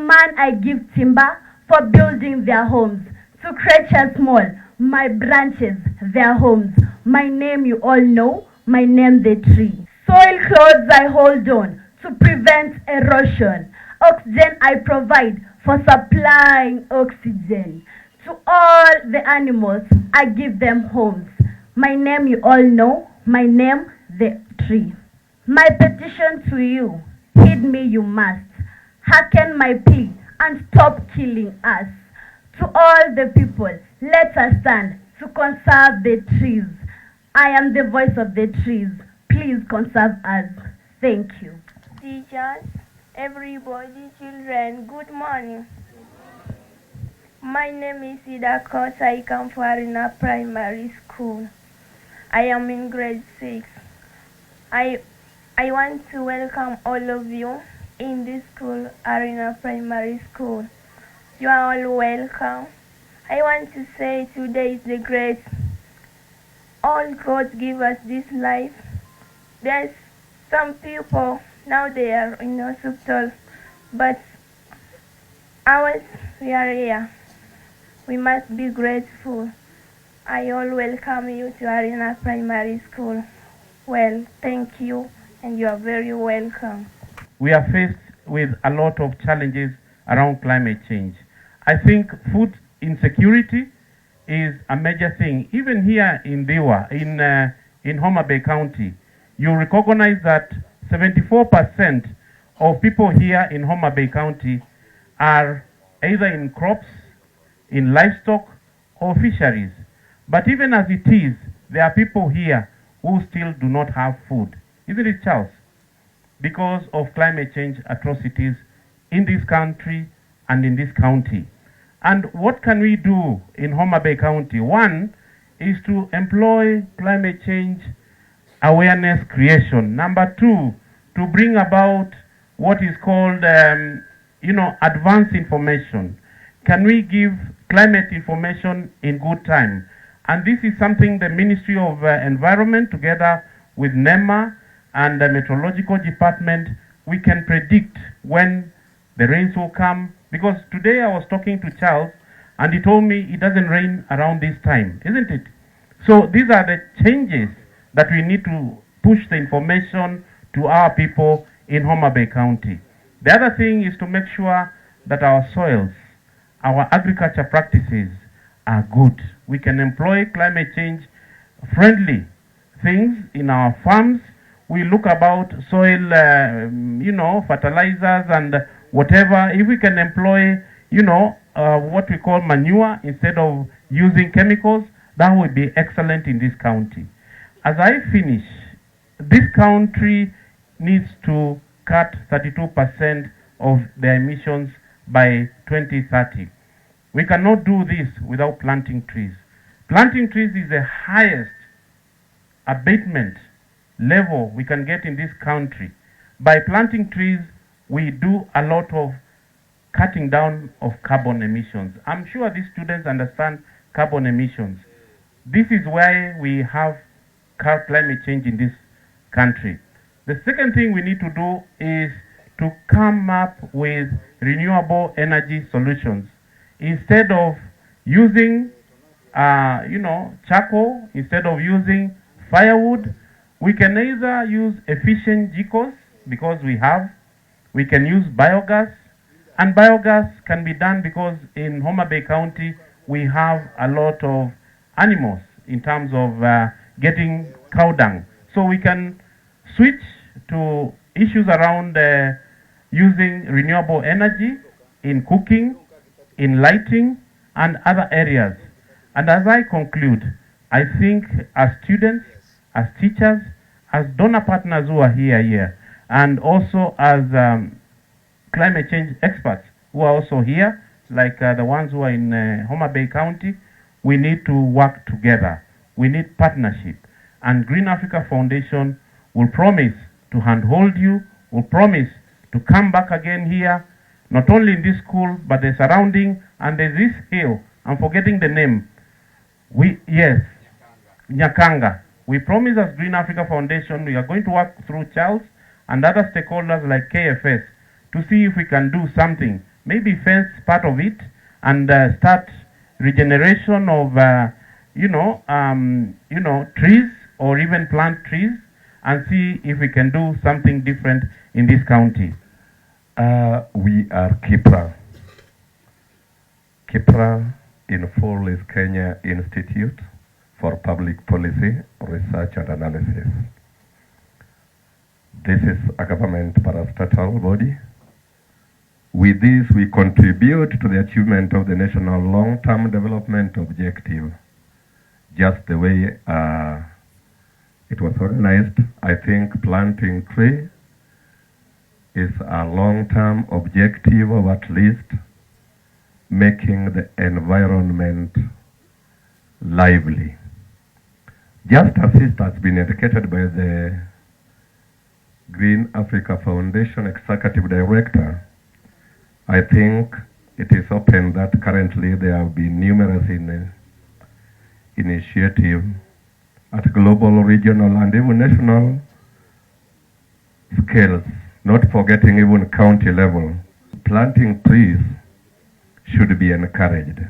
man I give timber for building their homes. To creatures small, my branches, their homes. My name you all know, my name the tree. Soil clothes I hold on to prevent erosion. Oxygen I provide for supplying oxygen. To all the animals I give them homes. My name you all know, my name the tree. My petition to you, heed me you must. Hearken my plea and stop killing us. To all the people, let us stand to conserve the trees. I am the voice of the trees. Please conserve us. Thank you. Teachers, everybody, children, good morning. My name is Ida Kosa. I come from Arena Primary School. I am in grade 6. I want to welcome all of you in this school, Arena Primary School. You are all welcome. I want to say today is the great. All God give us this life. There's some people now they are in hospital, but ours we are here. We must be grateful. I all welcome you to Arena Primary School. Well, thank you, and you are very welcome. We are faced with a lot of challenges around climate change. I think food insecurity is a major thing. Even here in Diwa, in Homa Bay County, you recognize that 74% of people here in Homa Bay County are either in crops, in livestock, or fisheries. But even as it is, there are people here who still do not have food. Isn't it, Charles? Because of climate change atrocities in this country and in this county. And what can we do in Homa Bay County? One is to employ climate change awareness creation. Number two, to bring about what is called, advanced information. Can we give climate information in good time? And this is something the Ministry of Environment, together with NEMA and the Meteorological Department, we can predict when the rains will come. Because today I was talking to Charles, and he told me it doesn't rain around this time, isn't it? So these are the changes that we need to push the information to our people in Homa Bay County. The other thing is to make sure that our soils, our agriculture practices are good. We can employ climate change friendly things in our farms. We look about soil, fertilizers and whatever. If we can employ, what we call manure instead of using chemicals, that would be excellent in this county. As I finish, this country needs to cut 32% of their emissions by 2030. We cannot do this without planting trees. Planting trees is the highest abatement level we can get in this country. By planting trees, we do a lot of cutting down of carbon emissions. I'm sure these students understand carbon emissions. This is why we have climate change in this country. The second thing we need to do is to come up with renewable energy solutions. Instead of using, charcoal, instead of using firewood, we can either use efficient jikos, because we can use biogas, and biogas can be done because in Homa Bay County, we have a lot of animals in terms of getting cow dung. So we can switch to issues around using renewable energy in cooking, in lighting, and other areas. And as I conclude, I think as students, as teachers, as donor partners who are here, and also as climate change experts who are also here, like the ones who are in Homa Bay County, we need to work together. We need partnership. And Green Africa Foundation will promise to handhold you, will promise to come back again here, not only in this school, but the surrounding, and there's this hill, I'm forgetting the name. Nyakanga. We promise as Green Africa Foundation, we are going to work through Charles and other stakeholders like KFS to see if we can do something maybe fence part of it and start regeneration of trees, or even plant trees, and see if we can do something different in this county. We are KIPRA. KIPRA in full is Kenya Institute for Public Policy, Research and Analysis. This is a government parastatal body. With this, we contribute to the achievement of the national long-term development objective. Just the way it was organized, I think planting tree is a long-term objective of at least making the environment lively. Just as it has been indicated by the Green Africa Foundation Executive Director, I think it is open that currently there have been numerous initiatives at global, regional, and even national scales, not forgetting even county level. Planting trees should be encouraged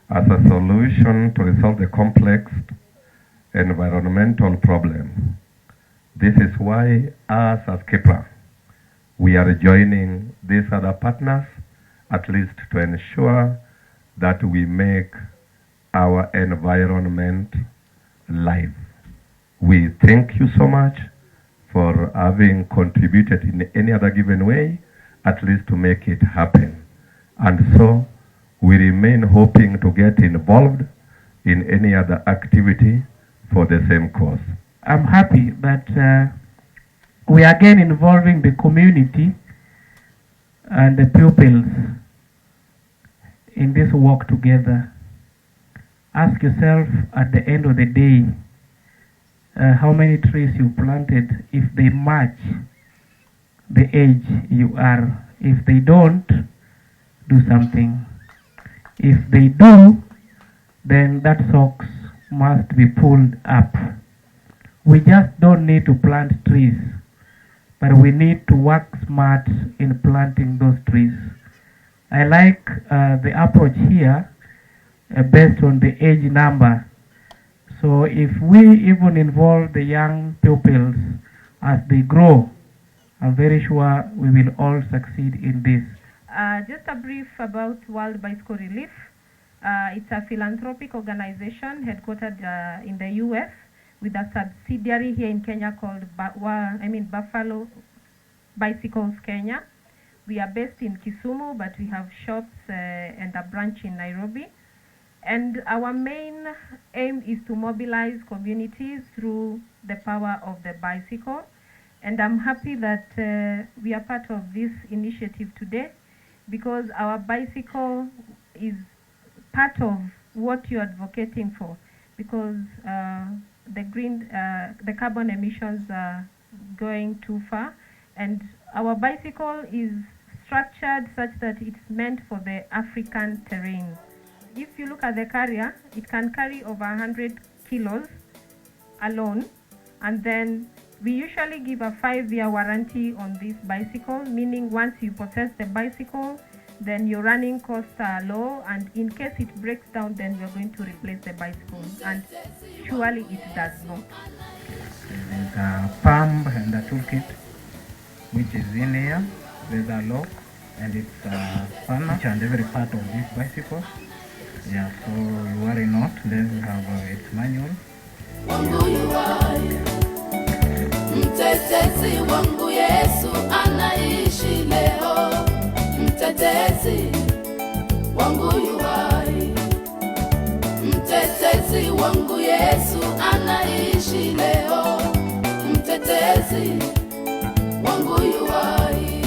as a solution to resolve the complex environmental problems. This is why us as KIPRA, we are joining these other partners, at least to ensure that we make our environment live. We thank you so much for having contributed in any other given way, at least to make it happen. And so we remain hoping to get involved in any other activity for the same cause. I'm happy that we are again involving the community and the pupils in this work together. Ask yourself at the end of the day, how many trees you planted, if they match the age you are. If they don't, do something. If they do, then that socks must be pulled up. We just don't need to plant trees, but we need to work smart in planting those trees. I like the approach here based on the age number. So if we even involve the young pupils as they grow, I'm very sure we will all succeed in this. Just a brief about World Bicycle Relief. It's a philanthropic organization headquartered in the US with a subsidiary here in Kenya called Buffalo Bicycles Kenya. We are based in Kisumu, but we have shops and a branch in Nairobi. And our main aim is to mobilize communities through the power of the bicycle. And I'm happy that we are part of this initiative today, because our bicycle is part of what you're advocating for, because the carbon emissions are going too far, and our bicycle is structured such that it's meant for the African terrain. If you look at the carrier, it can carry over 100 kilos alone, and then we usually give a 5-year warranty on this bicycle, meaning once you possess the bicycle, then your running costs are low, and in case it breaks down, then we're going to replace the bicycle, and surely it does not. There's a pump and a toolkit which is in here. There's a lock and it's a spanner each and every part of this bicycle. Yeah, so you worry not. Then we have its manual. Mtetezi wangu Yesu anaishi leo. Mtetezi wangu yuhai. Mtetezi wangu Yesu anaishi leo. Mtetezi wangu yuhai.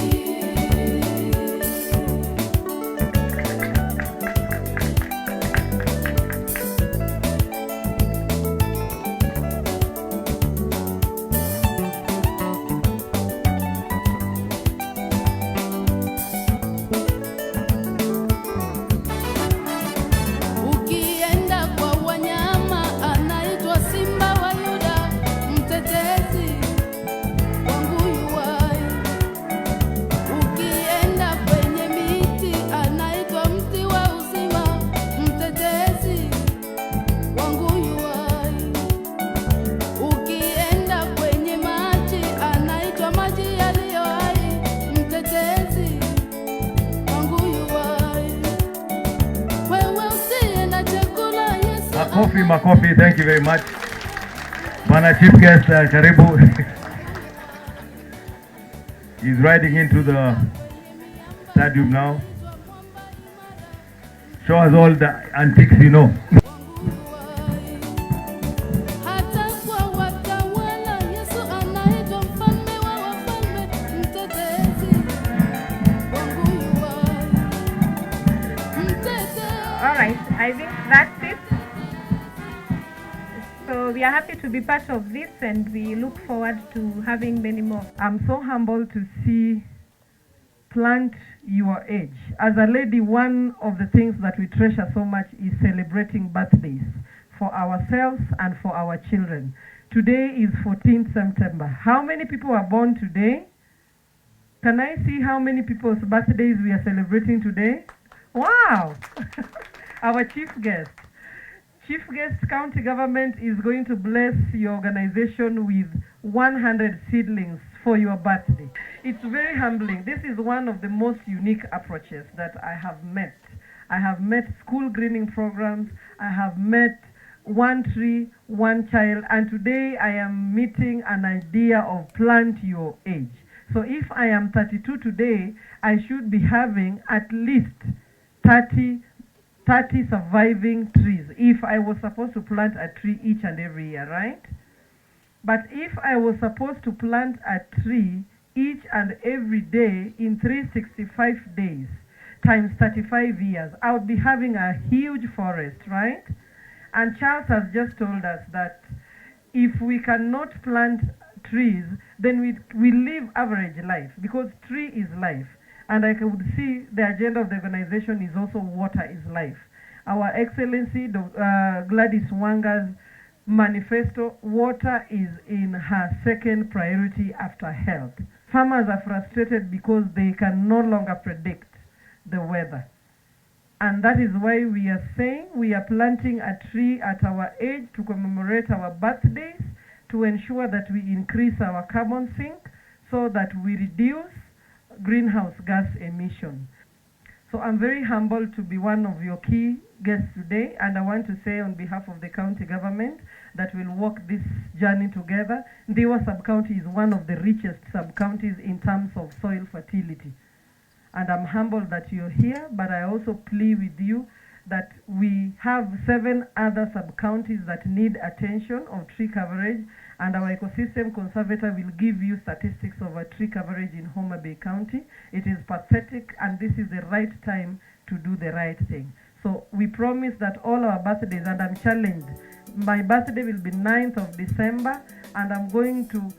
Makofi, thank you very much. Bwana Chief Guest, karibu. He's riding into the stadium now. Show us all the antics you know. All right, I think that's it. So we are happy to be part of this, and we look forward to having many more. I'm so humbled to see Plant Your Age. As a lady, one of the things that we treasure so much is celebrating birthdays for ourselves and for our children. Today is 14th September. How many people are born today? Can I see how many people's birthdays we are celebrating today? Wow! Our chief guest. Chief Guest County Government is going to bless your organization with 100 seedlings for your birthday. It's very humbling. This is one of the most unique approaches that I have met. I have met school greening programs. I have met one tree, one child, and today I am meeting an idea of Plant Your Age. So if I am 32 today, I should be having at least 30 surviving trees if I was supposed to plant a tree each and every year, right? But if I was supposed to plant a tree each and every day in 365 days times 35 years, I would be having a huge forest, right? And Charles has just told us that if we cannot plant trees, then we live average life, because tree is life. And I could see the agenda of the organization is also water is life. Our Excellency Gladys Wanga's manifesto, water is in her second priority after health. Farmers are frustrated because they can no longer predict the weather. And that is why we are saying we are planting a tree at our age to commemorate our birthdays, to ensure that we increase our carbon sink so that we reduce greenhouse gas emission. So I'm very humbled to be one of your key guests today, and I want to say on behalf of the county government that we'll walk this journey together. Ndiwa sub-county is one of the richest sub-counties in terms of soil fertility. And I'm humbled that you're here, but I also plea with you that we have 7 other sub-counties that need attention of tree coverage, and our ecosystem conservator will give you statistics of our tree coverage in Homa Bay County. It is pathetic, and this is the right time to do the right thing. So we promise that all our birthdays, and I'm challenged, my birthday will be 9th of December, and I'm going to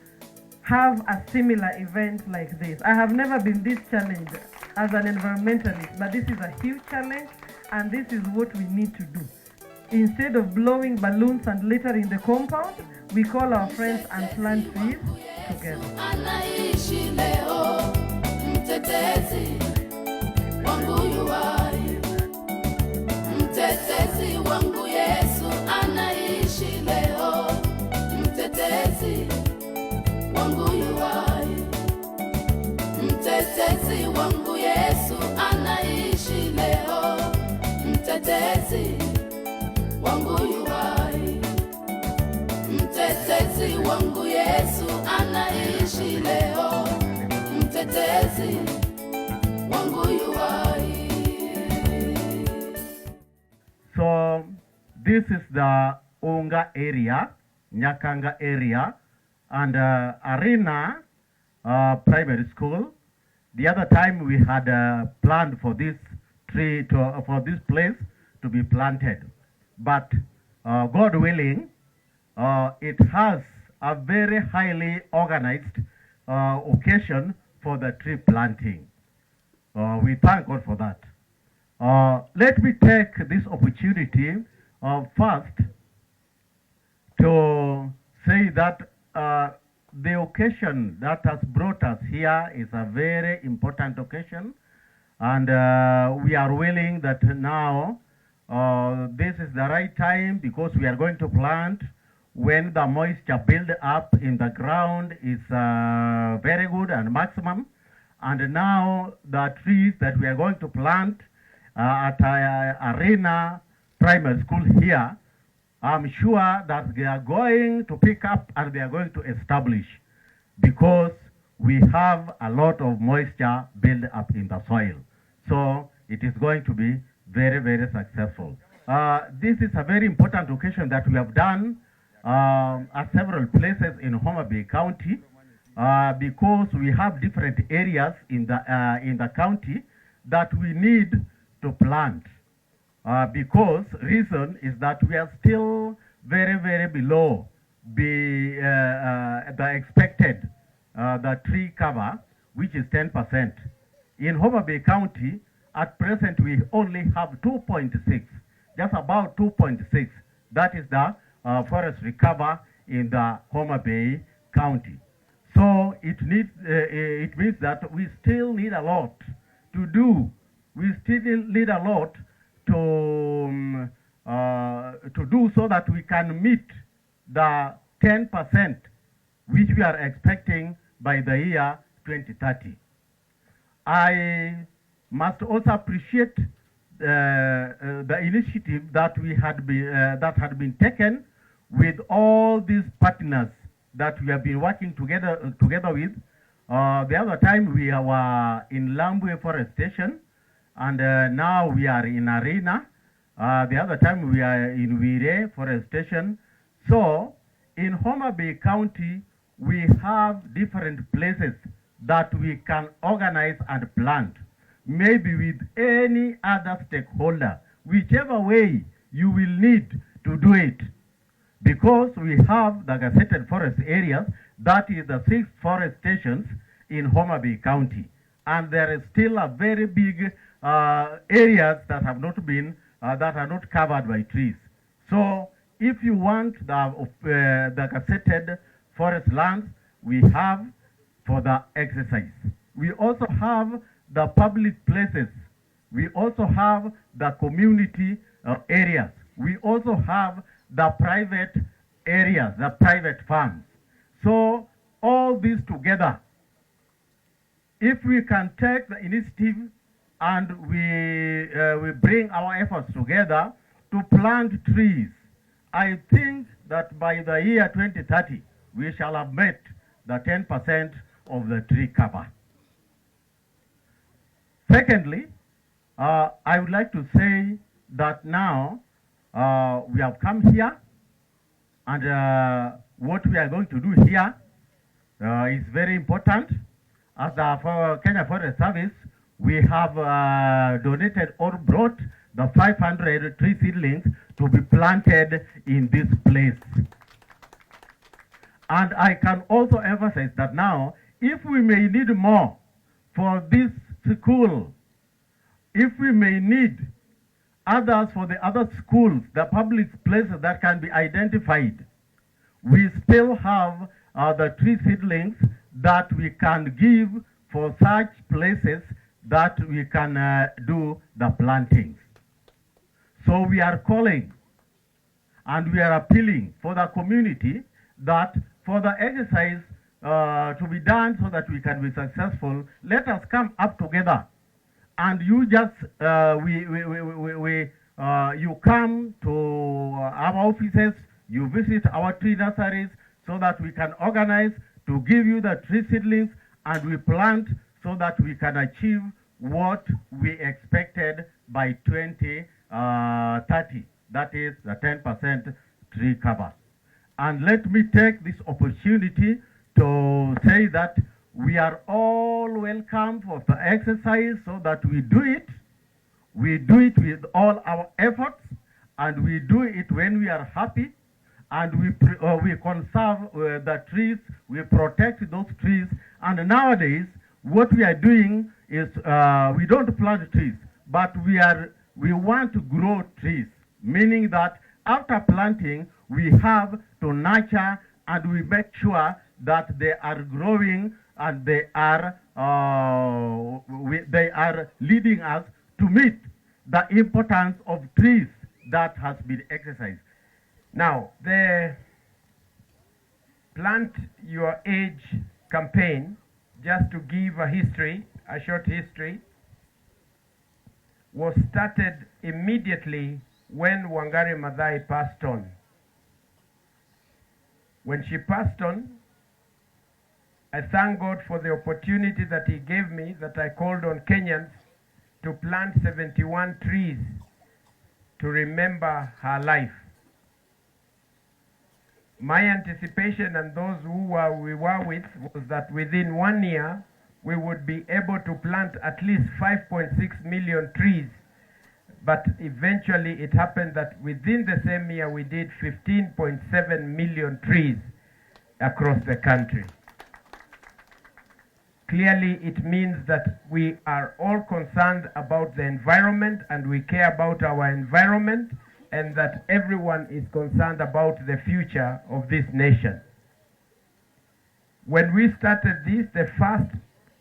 have a similar event like this. I have never been this challenged as an environmentalist, but this is a huge challenge, and this is what we need to do. Instead of blowing balloons and littering the compound, we call our friends and plant trees together. Anaishi leo, mtetezi wangu yuwai. Mtetezi wangu Yesu anaishi leo, mtetezi wangu yuwai. Mtetezi wangu Yesu anaishi leo, mtetezi wangu yuwai. Mtetezi wangu Yesu anaishi leo, mtetezi wangu yuwai. So this is the Unga area, Nyakanga area, and Arena Primary School. The other time we had planned for this tree for this place to be planted, but God willing, it has a very highly organized occasion for the tree planting. We thank God for that. Let me take this opportunity first to say that the occasion that has brought us here is a very important occasion, and we are willing that now this is the right time, because we are going to plant when the moisture build up in the ground is very good and maximum. And now the trees that we are going to plant at Arena Primary School here I'm sure that they are going to pick up and they are going to establish, because we have a lot of moisture built up in the soil. So it is going to be very, very successful. This is a very important occasion that we have done at several places in Homa Bay County, because we have different areas in the county that we need to plant. Because reason is that we are still very, very below the expected the tree cover, which is 10%. In Homa Bay County, at present we only have 2.6, just about 2.6. That is the forestry cover in the Homa Bay County. So it means that we still need a lot to do. We still need a lot to do so that we can meet the 10% which we are expecting by the year 2030. I must also appreciate the initiative that had been taken with all these partners that we have been working together with. The other time we were in Lambwe Forest Station, and now we are in Arena. The other time we are in Wire Forest Station. So in Homa Bay County, we have different places that we can organize and plant, maybe with any other stakeholder, whichever way you will need to do it. Because we have the gazetted forest areas, that is the 6 forest stations in Homa Bay County. And there is still a very big areas that have not been, that are not covered by trees. So if you want the gazetted forest lands, we have for the exercise. We also have the public places. We also have the community areas. We also have the private areas, the private farms. So all these together, if we can take the initiative and we bring our efforts together to plant trees, I think that by the year 2030, we shall have met the 10% of the tree cover. Secondly, I would like to say that now we have come here, and what we are going to do here is very important. As the Kenya Forest Service, we have donated or brought the 500 tree seedlings to be planted in this place. And I can also emphasize that now, if we may need more for this school, if we may need others for the other schools, the public places that can be identified, we still have the tree seedlings that we can give for such places that we can do the plantings. So we are calling and we are appealing for the community that for the exercise to be done so that we can be successful, let us come up together. And you just, you come to our offices, you visit our tree nurseries so that we can organize to give you the tree seedlings, and we plant so that we can achieve what we expected by 2030. That is the 10% tree cover. And let me take this opportunity to say that we are all welcome for the exercise so that we do it. We do it with all our efforts, and we do it when we are happy, and we conserve the trees, we protect those trees. And nowadays, what we are doing is we don't plant trees, but we want to grow trees, meaning that after planting, we have to nurture and we make sure that they are growing and they are leading us to meet the importance of trees that has been exercised. Now, the Plant Your Age campaign, just to give a short history, was started immediately when Wangari Maathai passed on When she passed on, I thank God for the opportunity that He gave me, that I called on Kenyans to plant 71 trees to remember her life. My anticipation and those we were with was that within 1 year we would be able to plant at least 5.6 million trees. But eventually it happened that within the same year we did 15.7 million trees across the country. Clearly it means that we are all concerned about the environment and we care about our environment, and that everyone is concerned about the future of this nation. When we started this, the first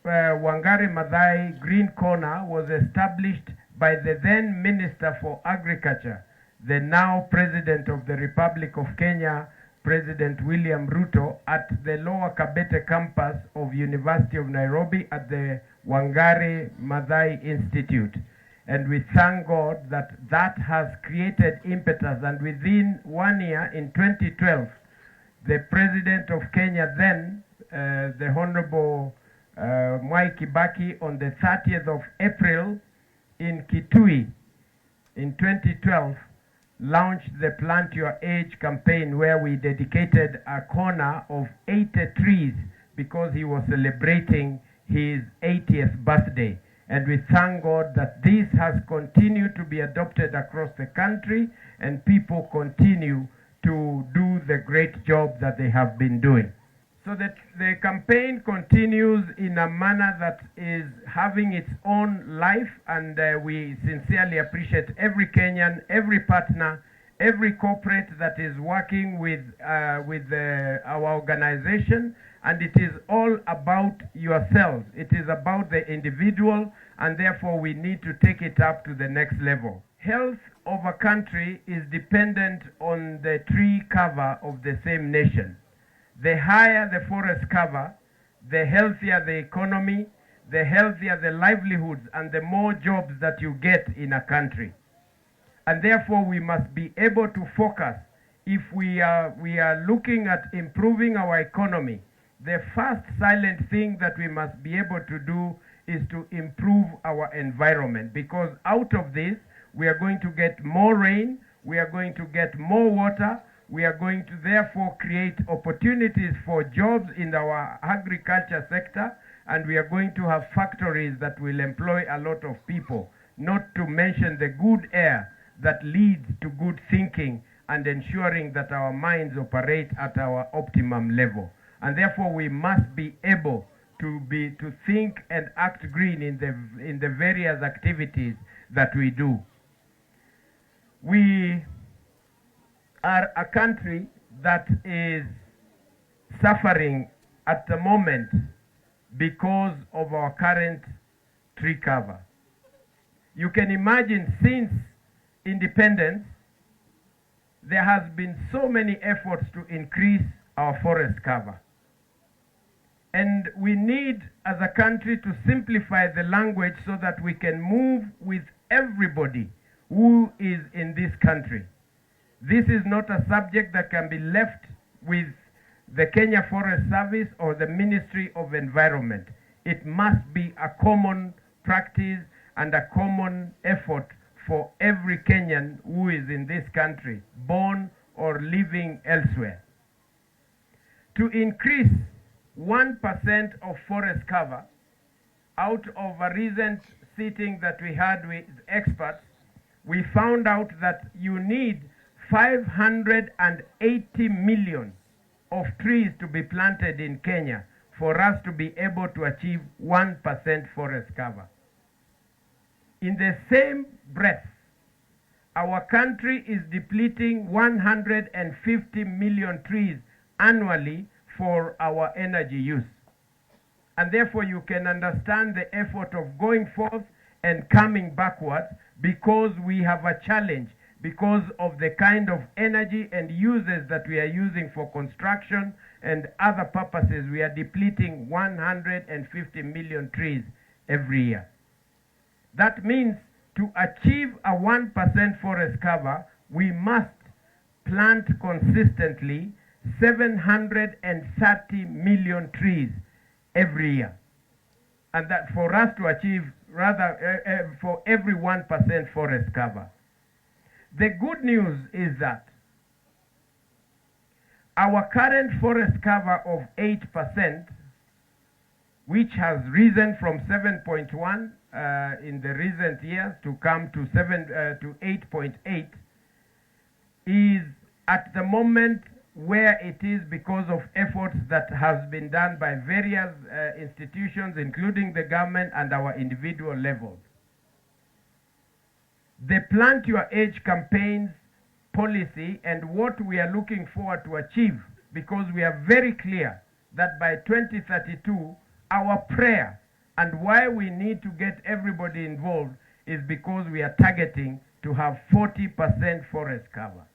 Wangari Maathai Green Corner was established by the then Minister for Agriculture, the now President of the Republic of Kenya, President William Ruto, at the Lower Kabete campus of University of Nairobi at the Wangari Maathai Institute. And we thank God that that has created impetus, and within 1 year, in 2012, the President of Kenya then, the Honorable Mwai Kibaki, on the 30th of April in Kitui in 2012, launched the Plant Your Age campaign, where we dedicated a corner of 80 trees because he was celebrating his 80th birthday. And we thank God that this has continued to be adopted across the country, and people continue to do the great job that they have been doing. So that the campaign continues in a manner that is having its own life, and we sincerely appreciate every Kenyan, every partner, every corporate that is working with our organization. And it is all about yourselves. It is about the individual, and therefore we need to take it up to the next level. Health of a country is dependent on the tree cover of the same nation. The higher the forest cover, the healthier the economy, the healthier the livelihoods, and the more jobs that you get in a country. And therefore we must be able to focus. If we are looking at improving our economy, the first silent thing that we must be able to do is to improve our environment, because out of this we are going to get more rain, we are going to get more water, we are going to therefore create opportunities for jobs in our agriculture sector, and we are going to have factories that will employ a lot of people, not to mention the good air that leads to good thinking and ensuring that our minds operate at our optimum level. And therefore we must be able to think and act green in the various activities that we do. We are a country that is suffering at the moment because of our current tree cover. You can imagine, since independence, there has been so many efforts to increase our forest cover. And we need, as a country, to simplify the language so that we can move with everybody who is in this country. This is not a subject that can be left with the Kenya Forest Service or the Ministry of Environment. It must be a common practice and a common effort for every Kenyan who is in this country, born or living elsewhere. To increase 1% of forest cover, out of a recent sitting that we had with experts, we found out that you need 580 million of trees to be planted in Kenya for us to be able to achieve 1% forest cover. In the same breath, our country is depleting 150 million trees annually for our energy use. And therefore you can understand the effort of going forth and coming backwards, because we have a challenge because of the kind of energy and uses that we are using for construction and other purposes. We are depleting 150 million trees every year. That means to achieve a 1% forest cover, we must plant consistently 730 million trees every year. And that for us to achieve for every 1% forest cover. The good news is that our current forest cover of 8%, which has risen from 7.1 in the recent years to come to 8.8, is at the moment where it is because of efforts that have been done by various institutions, including the government and our individual levels. The Plant Your Age campaigns policy and what we are looking forward to achieve, because we are very clear that by 2032, our prayer and why we need to get everybody involved is because we are targeting to have 40% forest cover.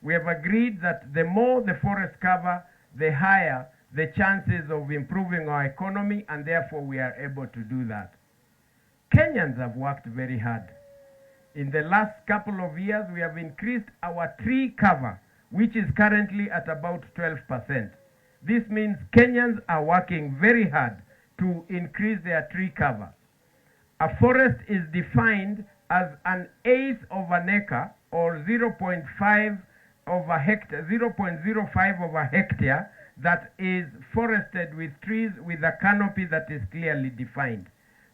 We have agreed that the more the forest cover, the higher the chances of improving our economy, and therefore we are able to do that. Kenyans have worked very hard. In the last couple of years, we have increased our tree cover, which is currently at about 12%. This means Kenyans are working very hard to increase their tree cover. A forest is defined as an eighth of an acre, or 0.5 of a hectare, 0.05 of a hectare, that is forested with trees with a canopy that is clearly defined.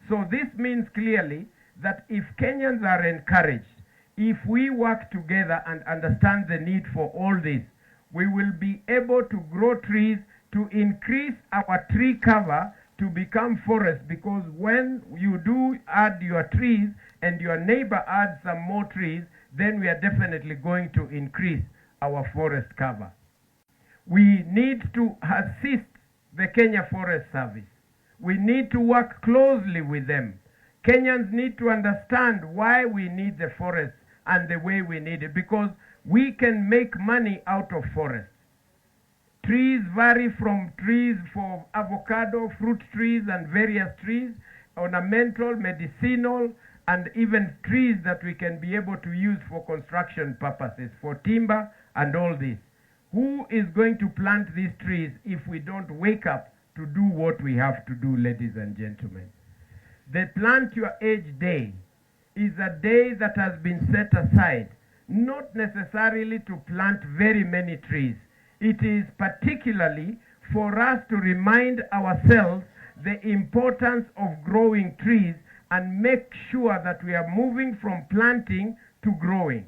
So this means clearly that if Kenyans are encouraged, if we work together and understand the need for all this, we will be able to grow trees to increase our tree cover to become forest, because when you do add your trees and your neighbor adds some more trees, then we are definitely going to increase our forest cover. We need to assist the Kenya Forest Service. We need to work closely with them. Kenyans need to understand why we need the forest and the way we need it, because we can make money out of forests. Trees vary from trees for avocado, fruit trees and various trees, ornamental, medicinal, and even trees that we can be able to use for construction purposes, for timber and all this. Who is going to plant these trees if we don't wake up to do what we have to do, ladies and gentlemen? The Plant Your Age Day is a day that has been set aside, not necessarily to plant very many trees. It is particularly for us to remind ourselves the importance of growing trees and make sure that we are moving from planting to growing.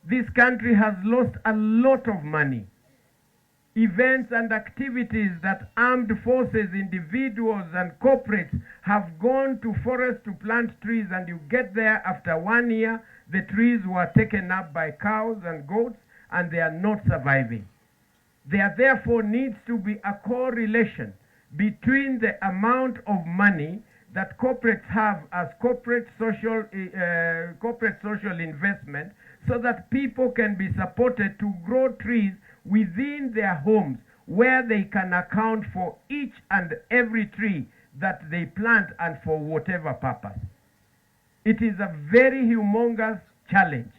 This country has lost a lot of money. Events and activities that armed forces, individuals and corporates have gone to forests to plant trees, and you get there after 1 year, the trees were taken up by cows and goats and they are not surviving. There therefore needs to be a correlation between the amount of money that corporates have as corporate social investment, so that people can be supported to grow trees within their homes, where they can account for each and every tree that they plant and for whatever purpose. It is a very humongous challenge,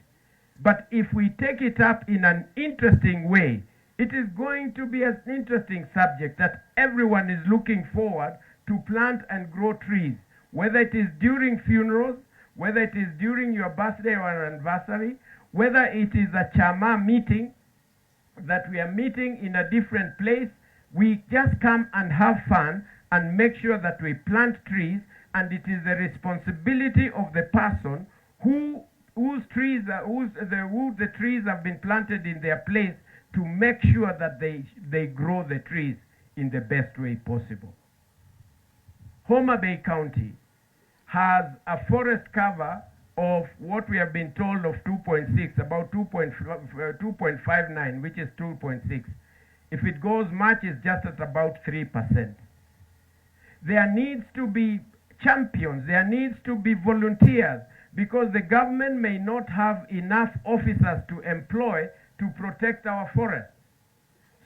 but if we take it up in an interesting way, it is going to be an interesting subject that everyone is looking forward to plant and grow trees, whether it is during funerals, whether it is during your birthday or anniversary, whether it is a chama meeting, that we are meeting in a different place. We just come and have fun and make sure that we plant trees, and it is the responsibility of the person whose trees have been planted in their place to make sure that they grow the trees in the best way possible. Homa Bay County has a forest cover of what we have been told of 2.6, about 2.59, which is 2.6. If it goes much, it's just at about 3%. There needs to be champions, there needs to be volunteers, because the government may not have enough officers to employ to protect our forests.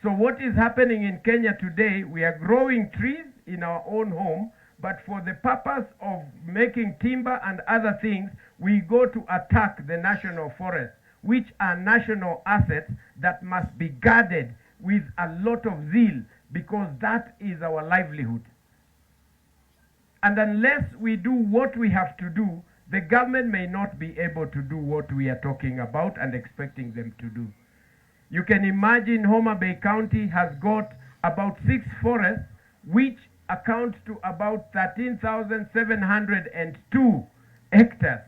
So what is happening in Kenya today, we are growing trees in our own home, but for the purpose of making timber and other things, we go to attack the national forest, which are national assets that must be guarded with a lot of zeal, because that is our livelihood. And unless we do what we have to do, the government may not be able to do what we are talking about and expecting them to do. You can imagine Homa Bay County has got about 6 forests, which account to about 13,702 hectares.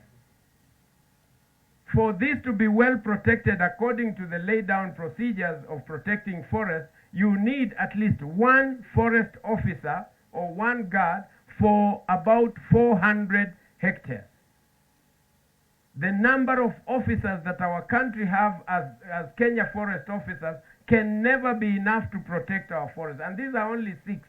For this to be well protected according to the laid down procedures of protecting forests, you need at least one forest officer or one guard for about 400 hectares. The number of officers that our country have as Kenya forest officers can never be enough to protect our forests. And these are only 6.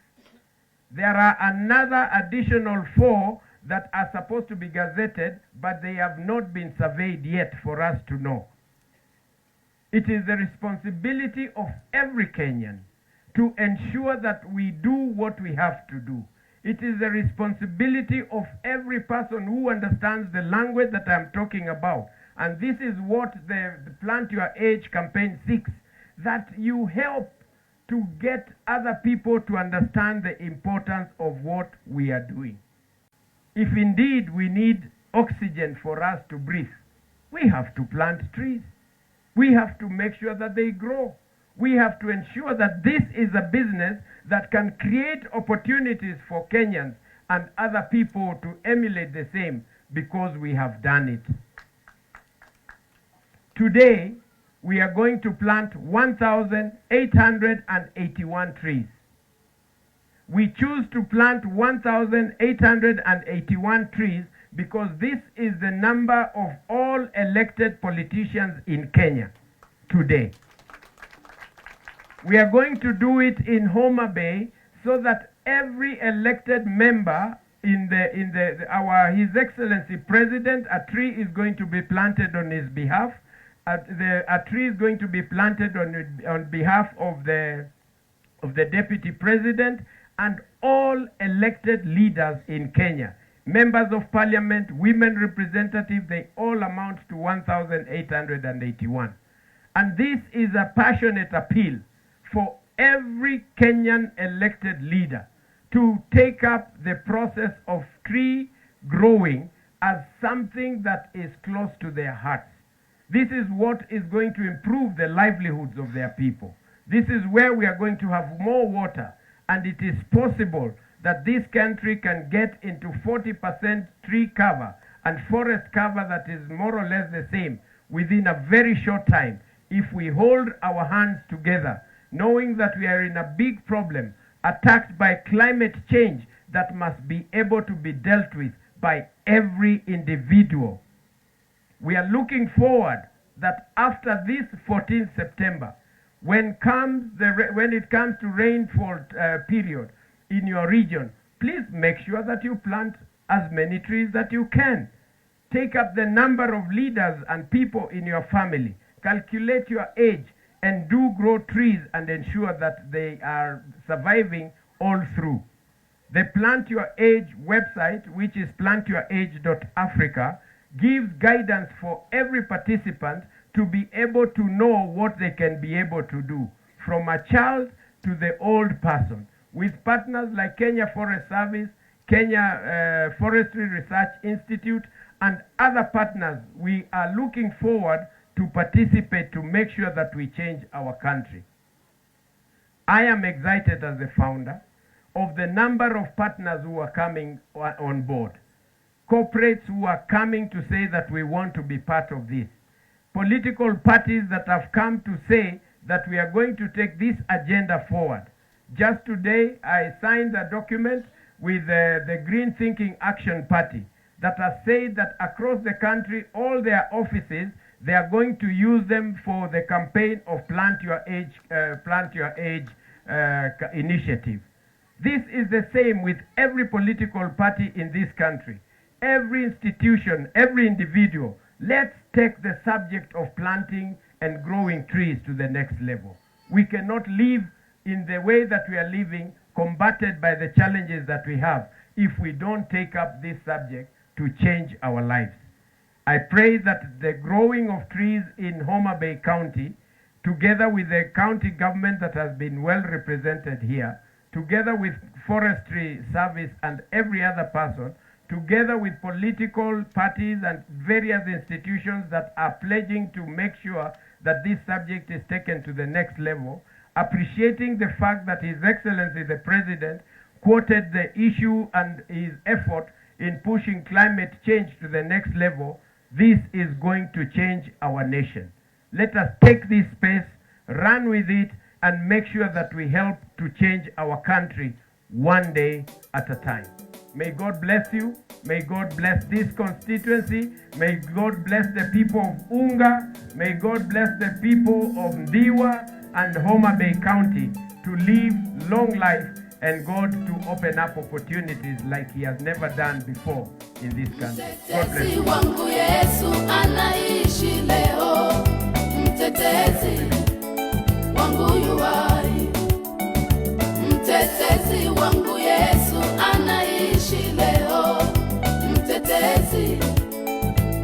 There are another additional 4 that are supposed to be gazetted, but they have not been surveyed yet for us to know. It is the responsibility of every Kenyan to ensure that we do what we have to do. It is the responsibility of every person who understands the language that I'm talking about. And this is what the Plant Your Age campaign seeks, that you help to get other people to understand the importance of what we are doing. If indeed we need oxygen for us to breathe, we have to plant trees. We have to make sure that they grow. We have to ensure that this is a business that can create opportunities for Kenyans and other people to emulate the same, because we have done it. Today, we are going to plant 1,881 trees. We choose to plant 1,881 trees because this is the number of all elected politicians in Kenya today. We are going to do it in Homa Bay so that every elected member His Excellency President, a tree is going to be planted on his behalf. A tree is going to be planted on behalf of the Deputy President and all elected leaders in Kenya. Members of Parliament, women representatives, they all amount to 1,881. And this is a passionate appeal for every Kenyan elected leader to take up the process of tree growing as something that is close to their hearts. This is what is going to improve the livelihoods of their people. This is where we are going to have more water, and it is possible that this country can get into 40% tree cover and forest cover that is more or less the same within a very short time if we hold our hands together, knowing that we are in a big problem attacked by climate change that must be able to be dealt with by every individual. We are looking forward that after this 14th September, when it comes to rainfall period in your region, please make sure that you plant as many trees that you can. Take up the number of leaders and people in your family. Calculate your age and do grow trees and ensure that they are surviving all through. The Plant Your Age website, which is plantyourage.africa, gives guidance for every participant to be able to know what they can be able to do, from a child to the old person. With partners like Kenya Forest Service, Kenya Forestry Research Institute, and other partners, we are looking forward to participate to make sure that we change our country. I am excited as the founder of the number of partners who are coming on board. Corporates who are coming to say that we want to be part of this. Political parties that have come to say that we are going to take this agenda forward. Just today, I signed a document with the Green Thinking Action Party that has said that across the country, all their offices, they are going to use them for the campaign of Plant Your Age initiative. This is the same with every political party in this country. Every institution, every individual, let's take the subject of planting and growing trees to the next level. We cannot live in the way that we are living, combated by the challenges that we have, if we don't take up this subject to change our lives. I pray that the growing of trees in Homa Bay County, together with the county government that has been well represented here, together with forestry service and every other person, together with political parties and various institutions that are pledging to make sure that this subject is taken to the next level, appreciating the fact that His Excellency the President quoted the issue and his effort in pushing climate change to the next level. This is going to change our nation. Let us take this space, run with it, and make sure that we help to change our country one day at a time. May God bless you. May God bless this constituency. May God bless the people of Unga. May God bless the people of Ndiwa and Homa Bay County to live long life and God to open up opportunities like He has never done before in this country. God bless you. Wangu Yesu anaishi leo, mtetezi wangu yuwai. Mtetezi wangu Yesu anaishi leo, mtetezi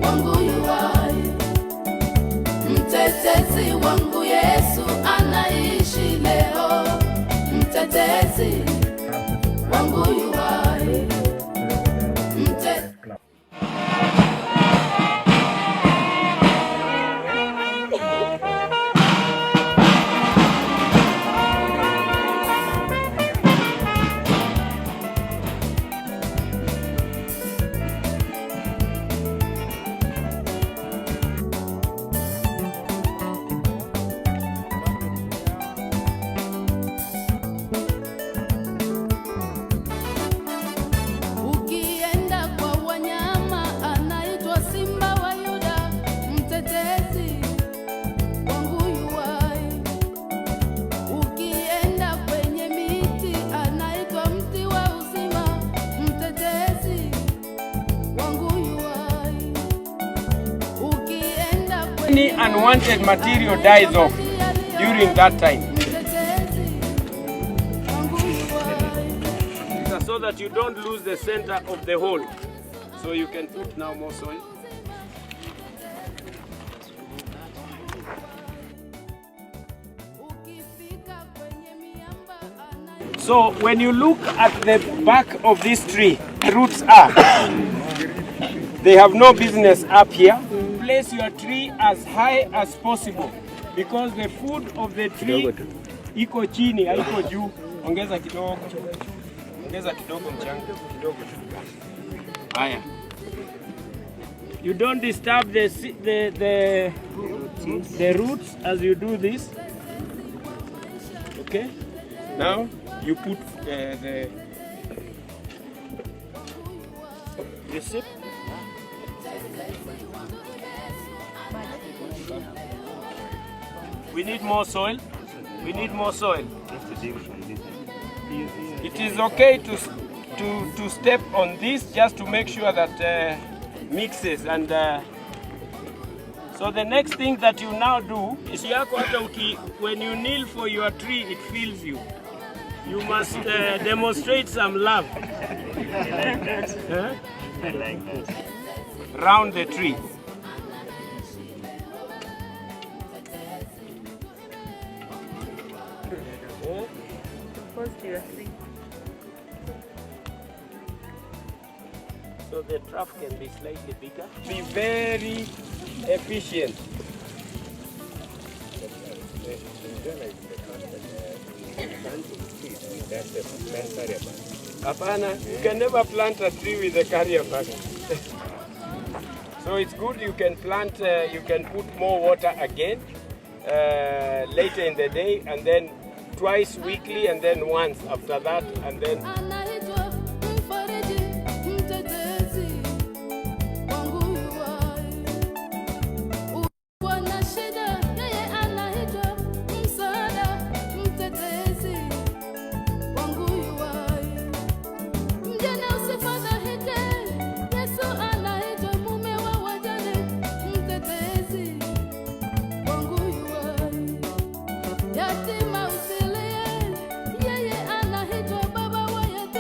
wangu yuwai. Mtetezi wangu Yesu anaishi leo, mtetezi wangu yuwai. Ukienda kwa wanyama anaitwa simba wa Yuda, mtetezi wangu yuwai. Ukienda kwenye miti anaitwa mti wa uzima, mtetezi wangu yuwai. Ukienda Any unwanted material dies off during that time. So that you don't lose the center of the hole. So you can put now more soil. So when you look at the back of this tree, the roots are, they have no business up here. Place your tree as high as possible because the food of the tree iko chini, haiko juu. Ongeza kidogo. Ongeza kidogo mchanga, kidogo tu. Haya. You don't disturb the roots as you do this. Okay? Now you put the sip. We need more soil. We need more soil. It is okay to step on this just to make sure that mixes and so the next thing that you now do is when you kneel for your tree, it feels you. You must demonstrate some love. I like that. Round the tree. So the trough can be slightly bigger. Be very efficient. Apana, you can never plant a tree with a carrier bag. So it's good you can plant, you can put more water again later in the day, and then twice weekly, and then once after that, and then yatima usilie, yeye anaitwa baba wa yatima.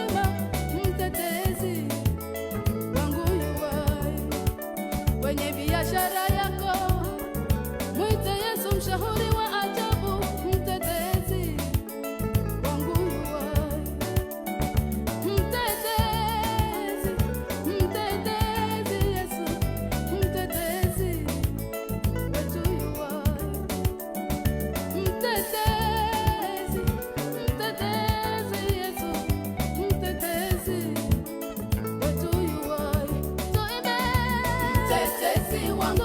mtetezi wangu